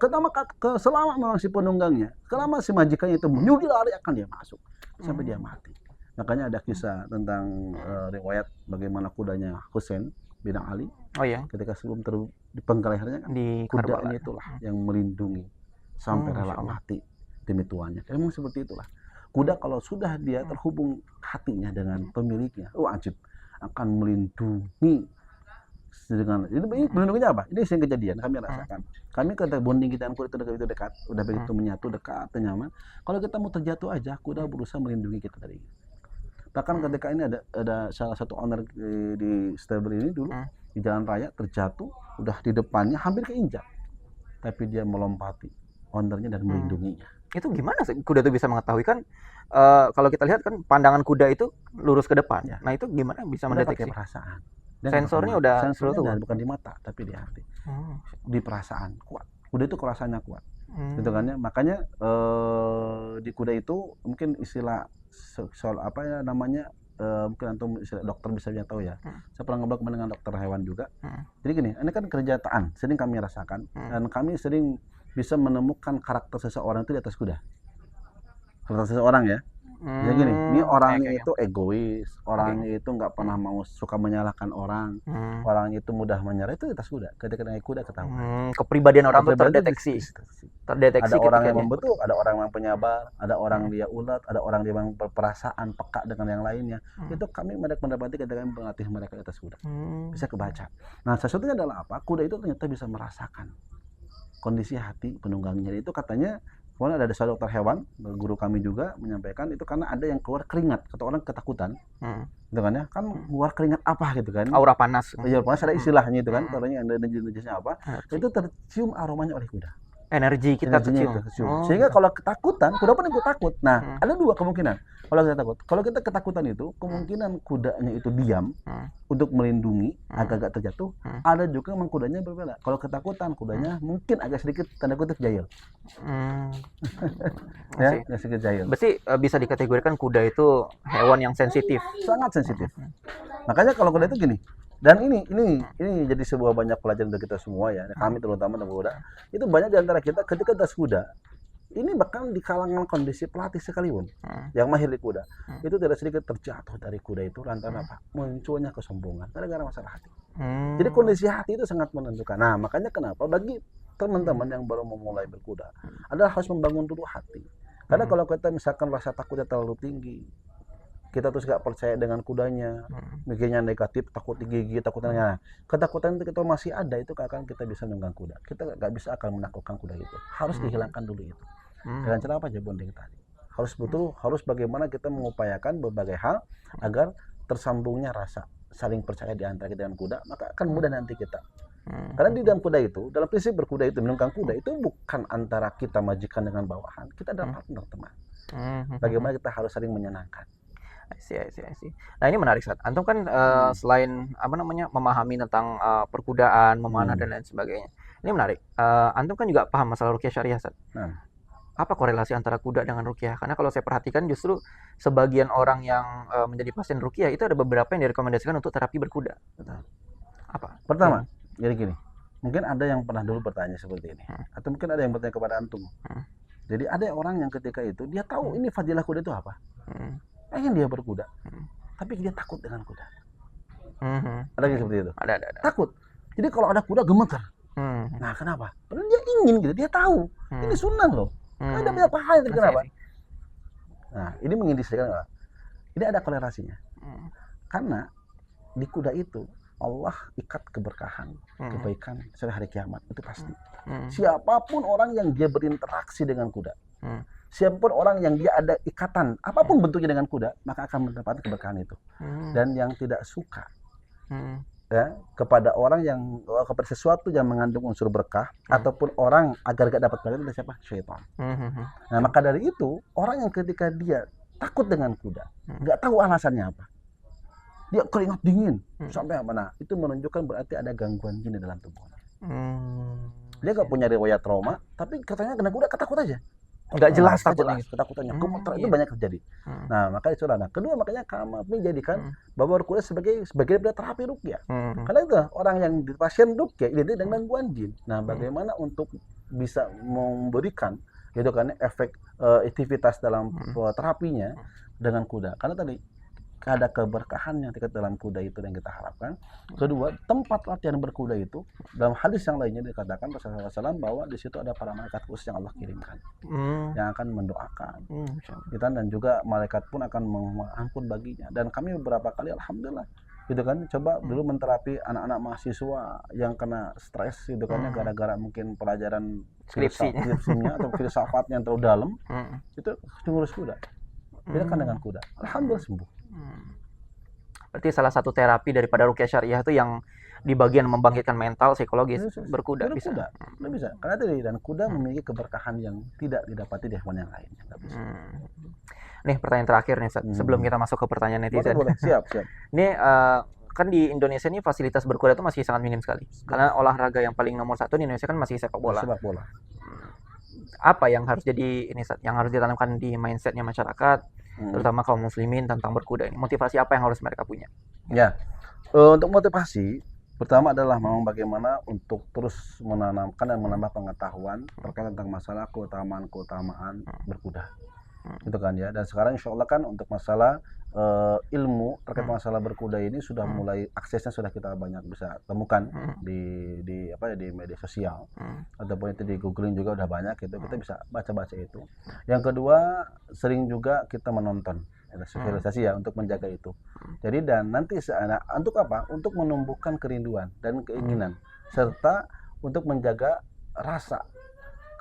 selama memang si penunggangnya, selama si majikannya itu menyuruh lari akan dia masuk sampai dia mati. Makanya ada kisah tentang riwayat bagaimana kudanya Husain bin Ali. Oh iya. Ketika sebelum dipenggal lehernya kan, kudanya itulah yang melindungi sampai rela mati demi tuannya. Memang seperti itulah. Kuda kalau sudah dia terhubung hatinya dengan pemiliknya, ajib akan melindungi dengan ini melindunginya apa? Ini sering kejadian kami rasakan. Kami ketika bonding kita dengan kuda itu begitu dekat, udah begitu menyatu dekat, nyaman. Kalau kita mau terjatuh aja, kuda berusaha melindungi kita dari. Bahkan ketika ini ada salah satu owner di stable ini dulu di jalan raya terjatuh, udah di depannya hampir keinjak, tapi dia melompati ownernya dan melindunginya. Itu gimana sih kuda itu bisa mengetahui kan? Kalau kita lihat kan pandangan kuda itu lurus ke depan. Ya. Nah itu gimana bisa mendeteksi? Pakai perasaan. Sensornya bukan di mata tapi di hati. Di perasaan kuat. Kuda itu perasaannya kuat. Gitu kan ya. Makanya di kuda itu mungkin istilah soal apa ya namanya mungkin antum dokter bisa tahu ya. Saya pernah ngobrol dengan dokter hewan juga. Jadi gini, ini kan kerjaan sering kami rasakan dan kami sering bisa menemukan karakter seseorang itu di atas kuda. Karakter seseorang ya. Jadi gini, ini orangnya Oke, oke. itu egois, orangnya itu nggak pernah mau suka menyalahkan orang, Hmm. orangnya itu mudah menyerah, itu di atas kuda. Ketika naik kuda ketahuan. Kepribadian orang tuh Kepribadian itu terdeteksi. dideteksi. Terdeteksi Ada orang ketika yang dia ikut. membentuk, ada orang yang penyabar, ada orang Hmm. dia ulet, ada orang dia yang berperasaan, peka dengan yang lainnya. Hmm. Itu kami mendapati ketika kami melatih mereka di atas kuda. Hmm. Bisa kebaca. Nah, sesuatunya adalah apa? Kuda itu ternyata bisa merasakan kondisi hati penunggangnya. Itu katanya, kemudian ada seorang dokter hewan, guru kami juga menyampaikan itu karena ada yang keluar keringat, kata orang ketakutan, Hmm. gitu kan ya, kan keluar keringat apa gitu kan? Aura panas. Ya, pokoknya ada istilahnya itu kan, Hmm. katanya ada jenisnya apa? Energi. Itu tercium aromanya oleh kuda. Energi kita Energinya kecil. itu kecium. Oh, Sehingga gitu. kalau ketakutan, kuda pun ikut takut. Nah, Hmm. ada dua kemungkinan. Kalau kita takut, kalau kita ketakutan itu kemungkinan kudanya itu diam untuk melindungi agak-agak terjatuh. Ada juga memang kudanya berbeda. Kalau ketakutan kudanya mungkin agak sedikit tanda kutip jahil, ya, Masih. agak sedikit jahil. Berarti bisa dikategorikan kuda itu hewan yang sensitif. Sangat sensitif. Makanya kalau kuda itu gini. Dan ini jadi sebuah banyak pelajaran dari kita semua ya. Kami terutama dengan kuda. Itu banyak di antara kita ketika atas kuda. Ini bahkan di kalangan kondisi pelatih sekalipun yang mahir di kuda itu tidak sedikit terjatuh dari kuda itu lantaran apa? Munculnya kesombongan gara-gara masalah hati. Jadi kondisi hati itu sangat menentukan. Nah, makanya kenapa bagi teman-teman yang baru memulai berkuda adalah harus membangun dulu hati. Karena kalau kita misalkan rasa takutnya terlalu tinggi, kita terus nggak percaya dengan kudanya, mikirnya negatif, takut digigit, takutnya. Ketakutan itu kita masih ada, itu akan kita bisa nunggang kuda. Kita nggak bisa akan menaklukkan kuda itu. Harus dihilangkan dulu itu. Dengan cara apa aja bonding tadi? Harus bagaimana kita mengupayakan berbagai hal agar tersambungnya rasa saling percaya di antara kita dan kuda, maka akan mudah nanti kita. Karena di dalam kuda itu, dalam prinsip berkuda itu, menunggang kuda itu bukan antara kita majikan dengan bawahan, kita adalah partner teman. Bagaimana kita harus saling menyenangkan. I see. Nah, ini menarik, Sat. Antum kan selain memahami tentang perkudaan, memanah dan lain sebagainya. Ini menarik. Antum kan juga paham masalah ruqyah syariah, Sat. Apa korelasi antara kuda dengan ruqyah? Karena kalau saya perhatikan justru sebagian orang yang menjadi pasien ruqyah itu ada beberapa yang direkomendasikan untuk terapi berkuda. Apa? Pertama, jadi gini. Mungkin ada yang pernah dulu bertanya seperti ini. Atau mungkin ada yang bertanya kepada antum. Jadi ada orang yang ketika itu dia tahu ini fadilah kuda itu apa. Pengen dia berkuda, tapi dia takut dengan kuda. Ada yang seperti itu? Ada. Takut. Jadi kalau ada kuda gemetar. Nah, kenapa? Padahal dia ingin gitu, dia tahu. Ini sunnah loh. Ada banyak pahala, kenapa? Nah, ini mengindikasikan apa? Ini ada korelasinya. Karena di kuda itu Allah ikat keberkahan, kebaikan sampai hari kiamat, itu pasti. Siapapun orang yang dia berinteraksi dengan kuda, siapapun orang yang dia ada ikatan, apapun bentuknya dengan kuda, maka akan mendapatkan keberkahan itu. Dan yang tidak suka ya, kepada orang yang kepada sesuatu yang mengandung unsur berkah ataupun orang agar gak dapat berkah itu siapa? Syaitan. Nah, maka dari itu orang yang ketika dia takut dengan kuda, nggak tahu alasannya apa, dia keringat dingin sampai mana, itu menunjukkan berarti ada gangguan jin di dalam tubuhnya. Dia nggak punya riwayat trauma, tapi katanya kena kuda ketakut aja. Nggak jelas takutnya. Ketakutannya gemetar itu banyak terjadi. Nah, maka itu nah kedua makanya kami jadikan bahwa berkuda sebagai dari terapi ruqyah. Karena itu orang yang di pasien ruqyah identik dengan gangguan jin. Nah, bagaimana untuk bisa memberikan gitu kan efek aktivitas dalam terapinya dengan kuda. Karena tadi ada keberkahan yang tingkat dalam kuda itu yang kita harapkan. Kedua, tempat latihan berkuda itu dalam hadis yang lainnya dikatakan Rasulullah SAW bahwa di situ ada para malaikat khusus yang Allah kirimkan yang akan mendoakan kita, dan juga malaikat pun akan memohon ampun baginya. Dan kami beberapa kali alhamdulillah gitu kan coba dulu menterapi anak-anak mahasiswa yang kena stres gitu kan gara-gara mungkin pelajaran skripsinya atau filsafatnya yang terlalu dalam, itu ngurus kuda. Dia kan dengan kuda, alhamdulillah sembuh. Berarti salah satu terapi daripada ruqyah syariah itu yang di bagian membangkitkan mental, psikologis, berkuda bisa. Bisa. Karena tadi dan kuda memiliki keberkahan yang tidak didapati di hewan yang lain. Nih pertanyaan terakhir nih, sebelum kita masuk ke pertanyaan netizen. Boleh. Siap. Ini kan di Indonesia ini fasilitas berkuda itu masih sangat minim sekali. Karena olahraga yang paling nomor satu di Indonesia kan masih sepak bola. Apa yang harus jadi ini, yang harus ditanamkan di mindsetnya masyarakat, terutama kaum muslimin tentang berkuda ini? Motivasi apa yang harus mereka punya? Ya, untuk motivasi pertama adalah memang bagaimana untuk terus menanamkan dan menambah pengetahuan terkait tentang masalah keutamaan berkuda. gitu kan ya. Dan sekarang insya Allah kan untuk masalah ilmu terkait masalah berkuda ini sudah mulai, aksesnya sudah kita banyak bisa temukan di apa ya, di media sosial ataupun itu di googling juga udah banyak gitu, kita bisa baca-baca itu. Yang kedua, sering juga kita menonton sosialisasi ya untuk menjaga itu. Jadi dan nanti untuk apa? Untuk menumbuhkan kerinduan dan keinginan serta untuk menjaga rasa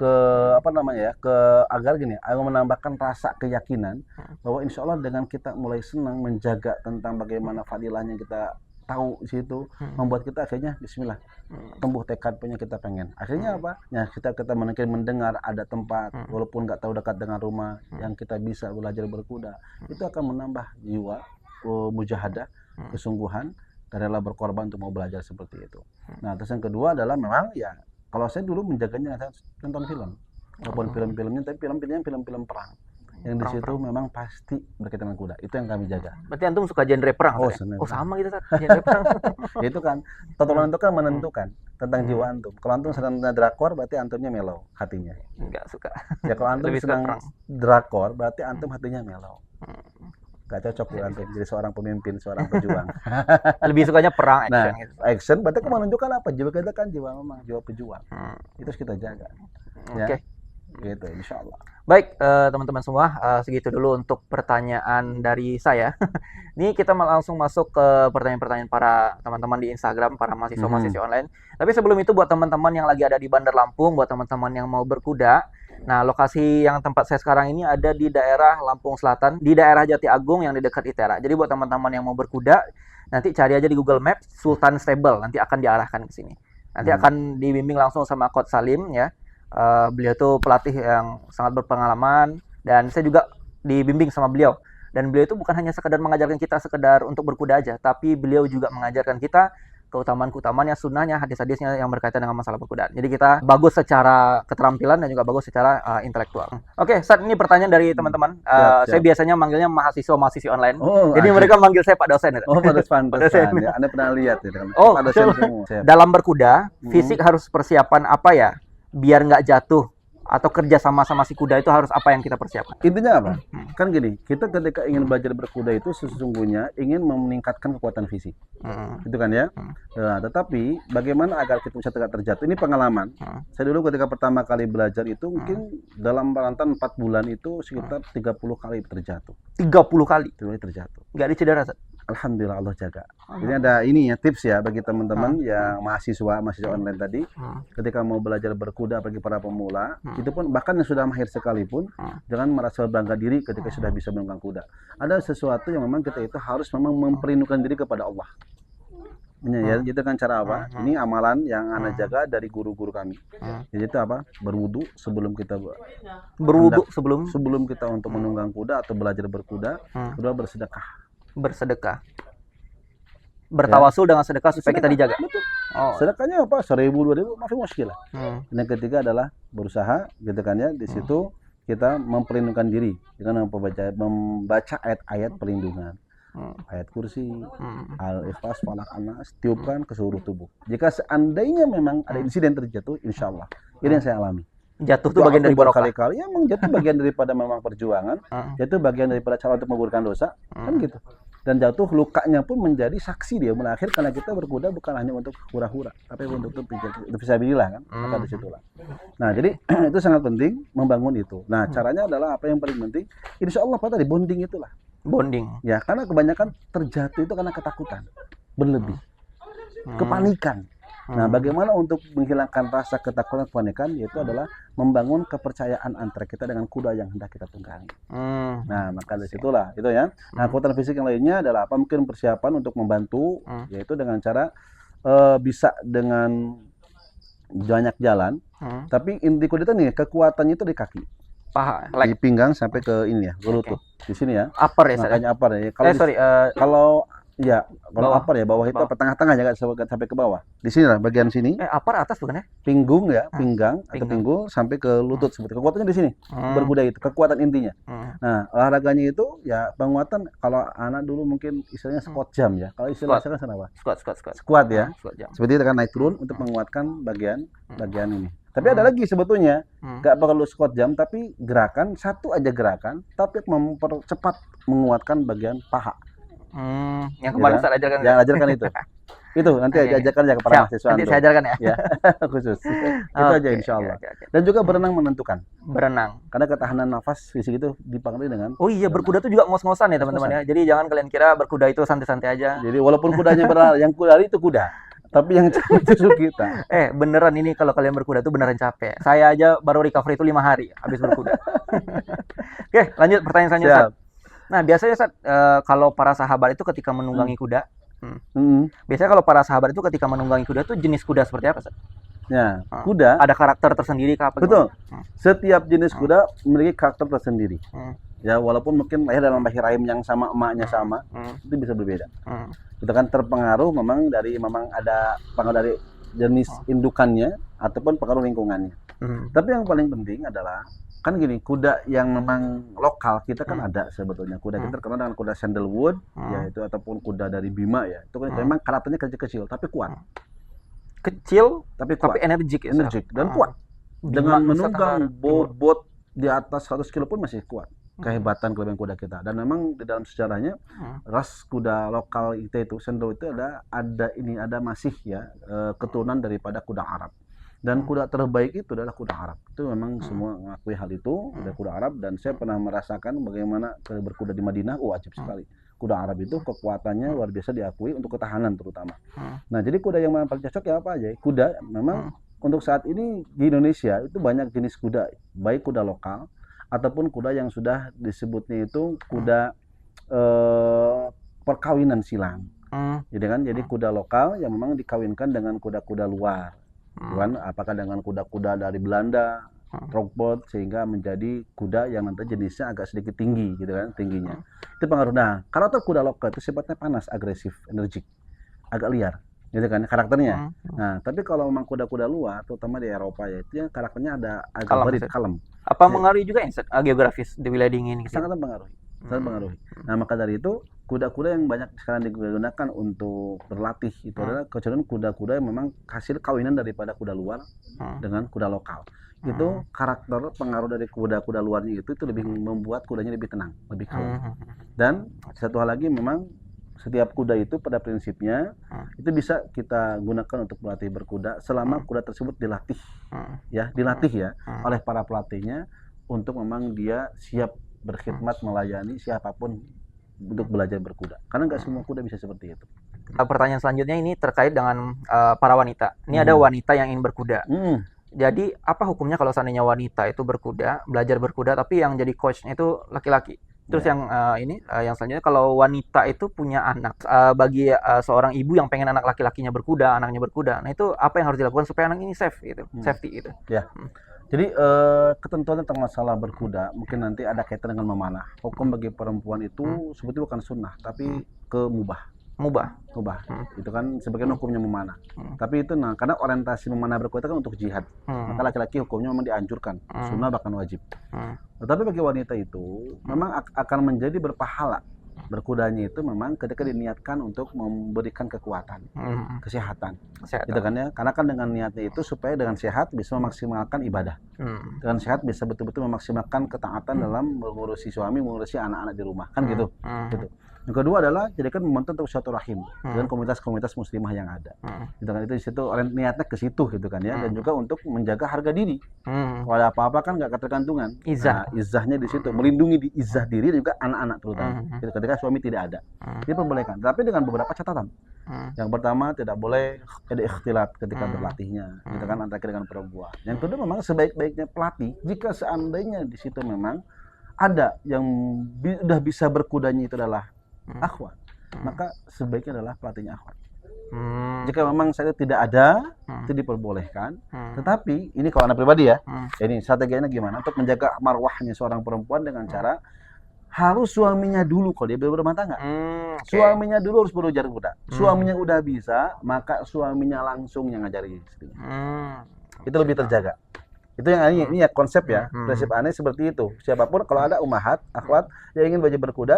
ke apa namanya ya, ke agar gini, agar menambahkan rasa keyakinan bahwa insya Allah dengan kita mulai senang menjaga tentang bagaimana fadilahnya kita tahu di situ, membuat kita akhirnya Bismillah tumbuh tekad punya kita pengen. Akhirnya apa? Ya kita mungkin mendengar ada tempat walaupun nggak tahu dekat dengan rumah yang kita bisa belajar berkuda, itu akan menambah jiwa mujahadah, kesungguhan dan rela berkorban untuk mau belajar seperti itu. Nah terus yang kedua adalah memang ya, kalau saya dulu menjaganya, saya nonton film, walaupun film-filmnya, tapi film-film perang, yang di situ memang pasti berkaitan dengan kuda. Itu yang kami jaga. Berarti antum suka genre perang? Oh, oh sama gitu, genre perang. Itu kan, tontonan itu kan menentukan tentang jiwa antum. Kalau antum sedang drakor, berarti antumnya mellow hatinya. Enggak suka. Ya kalau antum sedang drakor, berarti antum hatinya mellow. Gak cocok ya antum jadi seorang pemimpin, seorang pejuang. Lebih sukanya perang, action. Nah, gitu. Action berarti menunjukkan apa? Jiwa kita kan jiwa memang jiwa pejuang. Itu harus kita jaga. Oke. Gitu, insya Allah. Baik, teman-teman semua, segitu dulu untuk pertanyaan dari saya. Ini kita langsung masuk ke pertanyaan-pertanyaan para teman-teman di Instagram, para mahasiswa-mahasiswa online. Tapi sebelum itu buat teman-teman yang lagi ada di Bandar Lampung, buat teman-teman yang mau berkuda, nah lokasi yang tempat saya sekarang ini ada di daerah Lampung Selatan, di daerah Jati Agung yang di dekat ITERA. Jadi buat teman-teman yang mau berkuda, nanti cari aja di Google Maps Sultan Stable, nanti akan diarahkan ke sini. Nanti akan dibimbing langsung sama Coach Salim ya. Beliau tuh pelatih yang sangat berpengalaman dan saya juga dibimbing sama beliau. Dan beliau itu bukan hanya sekedar mengajarkan kita sekedar untuk berkuda aja, tapi beliau juga mengajarkan kita keutamaan-keutamaannya, sunnahnya, hadis-hadisnya yang berkaitan dengan masalah berkuda. Jadi kita bagus secara keterampilan dan juga bagus secara intelektual. Oke, saat ini pertanyaan dari teman-teman. Saya biasanya manggilnya mahasiswa-mahasiswa online. Jadi mereka manggil saya Pak Dosen. Oh, Pak Dosen. Ya, Anda pernah lihat ya? Oh, Pak Dosen semua. Dalam berkuda, fisik harus persiapan apa ya? Biar nggak jatuh atau kerja sama si kuda itu harus apa yang kita persiapkan? Intinya apa? Kan gini, kita ketika ingin belajar berkuda itu sesungguhnya ingin meningkatkan kekuatan fisik, gitu kan ya. Nah, tetapi bagaimana agar kita bisa tidak terjatuh? Ini pengalaman. Saya dulu ketika pertama kali belajar itu mungkin dalam rentang 4 bulan itu sekitar 30 kali terjatuh. 30 kali? Terjatuh. Nggak ada cedera, Sat? Alhamdulillah Allah jaga. Ini ada ini ya tips ya bagi teman-teman yang mahasiswa online tadi, ketika mau belajar berkuda bagi para pemula, itu pun bahkan yang sudah mahir sekalipun, jangan merasa bangga diri ketika sudah bisa menunggang kuda. Ada sesuatu yang memang kita itu harus memang memperlindungkan diri kepada Allah. Ya, itu kan cara apa? Ini amalan yang Anda jaga dari guru-guru kami. Jadi itu apa? Berwudu sebelum kita sebelum kita untuk menunggang kuda atau belajar berkuda, kedua bersedekah. Bertawasul dengan sedekah supaya kita dijaga. Betul. Sedekahnya apa? 1.000, 2.000, maaf muskilah. Yang ketiga adalah berusaha, gitu kan ya. Di situ kita memperlindungkan diri dengan membaca ayat-ayat perlindungan. Ayat kursi, Al-Ikhlas, Falaq, An-Nas, tiupkan ke seluruh tubuh. Jika seandainya memang ada insiden terjatuh, insya Allah. Ini yang saya alami. Jatuh itu bagian dari barokah. Kali-kali ya memang jatuh bagian daripada memang perjuangan, jatuh bagian daripada cara untuk menggugurkan dosa, kan gitu. Dan jatuh lukanya pun menjadi saksi dia melahir karena kita berkuda bukan hanya untuk hura-hura, tapi untuk fisabilillah kan. Maka disitulah. Nah jadi itu sangat penting membangun itu. Nah caranya adalah apa yang paling penting? Insya Allah tadi bonding itulah. Bonding. Ya karena kebanyakan terjatuh itu karena ketakutan berlebih, kepanikan. Nah, bagaimana untuk menghilangkan rasa ketakutan kepanikan, yaitu adalah membangun kepercayaan antara kita dengan kuda yang hendak kita tunggangi. Nah, maka dari situlah itu ya. Nah, kekuatan fisik yang lainnya adalah apa? Mungkin persiapan untuk membantu, yaitu dengan cara bisa dengan banyak jalan. Tapi inti kuda itu nih kekuatannya itu di kaki, paha, di pinggang sampai ke ini ya, ke lutut. Di sini ya. Upper ya, makanya upper ya. Kalau ya, kalau upper ya, bawah itu apa tengah-tengah ya, sampai ke bawah. Di sini lah, bagian sini. Upper atas bukan ya? Pinggung ya, pinggang atau pinggul sampai ke lutut seperti. Kekuatannya di sini. Berkuda itu, kekuatan intinya. Nah, olahraganya itu ya penguatan, kalau anak dulu mungkin istilahnya squat jam ya. Kalau istilah saya kan apa? Squat. Squat ya. Seperti itu kan naik turun untuk menguatkan bagian ini. Tapi ada lagi sebetulnya, Hmm. nggak perlu squat jam, tapi gerakan, satu aja gerakan, tapi mempercepat, menguatkan bagian paha. Yang Gitu kemarin kan? Ustaz ajarkan Yang Ustaz. ajarkan itu. Itu nanti Oke, oke. diajarkan ya kepada Siap. mahasiswa Nanti antum. saya ajarkan ya. Ya, khusus. Itu aja Oke, insya oke, Allah. oke, oke. Dan juga berenang menentukan. Berenang. Karena ketahanan nafas fisik itu dipengaruhi dengan Oh iya, berenang. berkuda tuh juga ngos-ngosan ya teman-teman ya. Jadi jangan kalian kira berkuda itu santai-santai aja. Jadi walaupun kudanya berlari, yang lari itu kuda. Tapi yang capek itu kita. Beneran ini kalau kalian berkuda tuh beneran capek. Saya aja baru recovery itu 5 hari habis berkuda. Oke, lanjut pertanyaan selanjutnya, Ustaz. Siap. Nah, biasanya Ustaz, kalau para sahabat itu ketika menunggangi kuda, biasanya kalau para sahabat itu ketika menunggangi kuda tuh jenis kuda seperti apa, Ustaz? Ya, kuda Ada karakter tersendiri kah apa betul. gimana? Setiap jenis kuda memiliki karakter tersendiri. Hmm. Ya, walaupun mungkin lahir dalam rahim yang sama, emaknya sama, itu bisa berbeda. Itu kan terpengaruh memang ada pengaruh dari jenis indukannya ataupun pengaruh lingkungannya. Tapi yang paling penting adalah kan gini, kuda yang memang lokal kita kan ada sebetulnya. Kuda kita terkenal dengan kuda sandalwood, yaitu ataupun kuda dari Bima ya. Itu kan memang karakternya kecil-kecil tapi kuat. Kecil Tapi kuat. tapi energik ya, Energik dan kuat. Dengan menunggang bobot di atas 100 kilo pun masih kuat. Kehebatan kelebihan kuda kita. Dan memang di dalam sejarahnya ras kuda lokal kita itu sandalwood itu ada masih ya keturunan daripada kuda Arab. Dan kuda terbaik itu adalah kuda Arab. Itu memang semua mengakui hal itu, kuda Arab, dan saya pernah merasakan bagaimana berkuda di Madinah, wajib sekali. Kuda Arab itu kekuatannya luar biasa diakui untuk ketahanan terutama. Nah, jadi kuda yang memang paling cocok ya apa aja? Kuda memang untuk saat ini di Indonesia itu banyak jenis kuda, baik kuda lokal ataupun kuda yang sudah disebutnya itu kuda perkawinan silang. Jadi kuda lokal yang memang dikawinkan dengan kuda-kuda luar. Kan, apakah dengan kuda-kuda dari Belanda, Rockport, sehingga menjadi kuda yang nanti jenisnya agak sedikit tinggi gitu kan, tingginya. Itu pengaruh. Nah, karakter kuda lokal itu sifatnya panas, agresif, energik, agak liar gitu kan karakternya. Nah, tapi kalau memang kuda-kuda luar, terutama di Eropa ya, itu yang karakternya ada agak berit, kalem. Apa mengaruhi juga ya geografis di wilayah dingin gitu? Sangat mempengaruhi. Sangat mempengaruhi. Nah, maka dari itu kuda-kuda yang banyak sekarang digunakan untuk berlatih itu adalah kecenderungan kuda-kuda yang memang hasil kawinan daripada kuda luar dengan kuda lokal. Itu karakter pengaruh dari kuda-kuda luarnya itu lebih membuat kudanya lebih tenang, lebih kalem. Dan satu hal lagi memang setiap kuda itu pada prinsipnya itu bisa kita gunakan untuk berlatih berkuda selama kuda tersebut dilatih oleh para pelatihnya untuk memang dia siap berkhidmat melayani siapapun untuk belajar berkuda. Karena nggak semua kuda bisa seperti itu. Pertanyaan selanjutnya ini terkait dengan para wanita. Ini ada wanita yang ingin berkuda. Jadi apa hukumnya kalau seandainya wanita itu belajar berkuda, tapi yang jadi coachnya itu laki-laki? Terus yang selanjutnya kalau wanita itu punya anak, bagi seorang ibu yang pengen anak laki-lakinya berkuda, anaknya berkuda, nah itu apa yang harus dilakukan supaya anak ini safety gitu? Ya. Jadi ketentuan tentang masalah berkuda mungkin nanti ada kaitan dengan memanah. Hukum bagi perempuan itu sebetulnya bukan sunnah, tapi mubah. Itu kan sebagian hukumnya memanah. Tapi itu karena orientasi memanah berkuda kan untuk jihad. Maka laki-laki hukumnya memang dianjurkan, sunnah bahkan wajib. Tetapi bagi wanita itu memang akan menjadi berpahala. Berkudanya itu memang ketika diniatkan untuk memberikan kekuatan, kesehatan. Gitu kan ya. Karena kan dengan niatnya itu supaya dengan sehat bisa memaksimalkan ibadah. Dengan sehat bisa betul-betul memaksimalkan ketaatan dalam mengurusi suami, mengurusi anak-anak di rumah. Kan gitu. Yang kedua adalah jadikan momentum untuk silaturahim dengan komunitas-komunitas muslimah yang ada. Gitu kan, itu di situ niatnya ke situ gitu kan ya, dan juga untuk menjaga harga diri. Kalau ada apa-apa kan nggak ketergantungan. Izzahnya di situ, melindungi di izzah diri dan juga anak-anak terutama. Ketika suami tidak ada, diperbolehkan. Tapi dengan beberapa catatan. Yang pertama tidak boleh ada ikhtilat ketika berlatihnya, gitu kan, antara dengan perempuan. Yang kedua memang sebaik-baiknya pelatih jika seandainya di situ memang ada yang sudah bisa berkudanya itu adalah akhwat, maka sebaiknya adalah pelatihnya akhwat. Jika memang saya tidak ada, itu diperbolehkan. Tetapi ini kalau anak pribadi ya, ini strateginya gimana untuk menjaga marwahnya seorang perempuan dengan cara harus suaminya dulu kalau dia berumah tangga. Suaminya dulu harus belajar kuda. Suaminya udah bisa, maka suaminya langsung yang ngajari istrinya. Itu lebih terjaga. Itu yang ini ya konsep ya, prinsip aneh seperti itu. Siapapun kalau ada umahat, akhwat yang ingin belajar berkuda,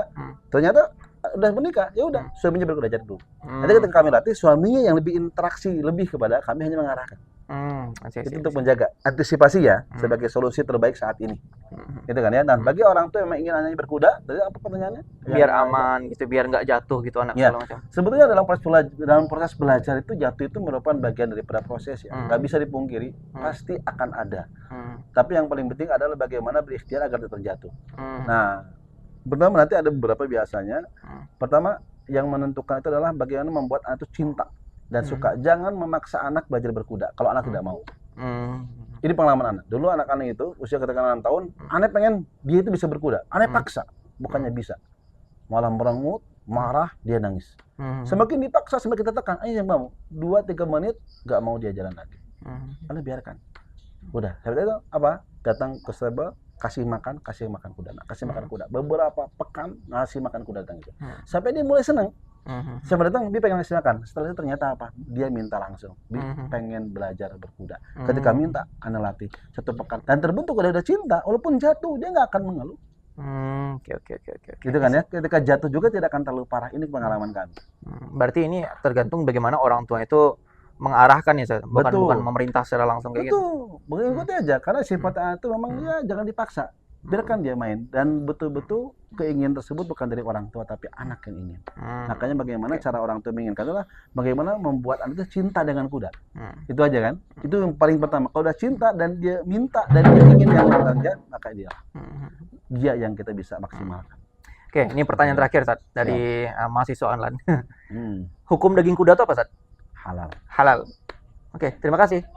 ternyata udah menikah, ya udah suaminya berkuda jadi dulu. Nanti ketika kami latih, suaminya yang lebih interaksi lebih kepada kami hanya mengarahkan. Itu untuk menjaga antisipasi ya, sebagai solusi terbaik saat ini. Gitu kan ya. Dan bagi orang tua yang ingin anaknya berkuda, tadi apa pertanyaannya? Biar aman gitu, biar nggak jatuh gitu anak Ya, segala macam. sebetulnya dalam proses belajar itu jatuh itu merupakan bagian daripada proses ya. Nggak bisa dipungkiri, pasti akan ada. Tapi yang paling penting adalah bagaimana berikhtiar agar tidak terjatuh. Nah, pertama nanti ada beberapa biasanya. Pertama, yang menentukan itu adalah bagaimana membuat anak itu cinta dan suka. Jangan memaksa anak belajar berkuda kalau anak tidak mau. Ini pengalaman anak. Dulu anak-anak itu usia ketika 6 tahun, anak pengen dia itu bisa berkuda. Anak paksa, bukannya bisa. Malah merengut, marah, dia nangis. Semakin dipaksa, semakin kita tekan. Ayo yang mau. 2-3 menit nggak mau dia jalan lagi. Karena biarkan. Udah. Habis itu apa? Datang ke stable, kasih makan kuda. Nah, kasih makan kuda. Beberapa pekan ngasih makan kuda datang itu. Sampai dia mulai senang. Sampai datang dia pengen ngasih makan. Setelah itu ternyata apa? Dia minta langsung. Dia pengen belajar berkuda. Ketika minta, anak latih 1 pekan. Dan terbentuk udah cinta. Walaupun jatuh, dia nggak akan mengeluh. Oke. Gitu kan ya. Ketika jatuh juga tidak akan terlalu parah. Ini pengalaman kami. Berarti ini tergantung bagaimana orang tua itu mengarahkan ya, bukan memerintah secara langsung kayak gitu. Mengikuti aja. Karena sifat anak itu memang ya jangan dipaksa. Biarkan dia main. Dan betul-betul keinginan tersebut bukan dari orang tua, tapi anak yang ingin. Makanya bagaimana cara orang tua menginginkan adalah bagaimana membuat anak itu cinta dengan kuda. Itu aja kan. Itu yang paling pertama. Kalau udah cinta dan dia minta dan dia ingin yang dia, maka dia yang kita bisa maksimalkan. Oke, ini pertanyaan terakhir, Sat, dari mahasiswa online. Hukum daging kuda itu apa, Sat? Halal. Halal. Oke, terima kasih.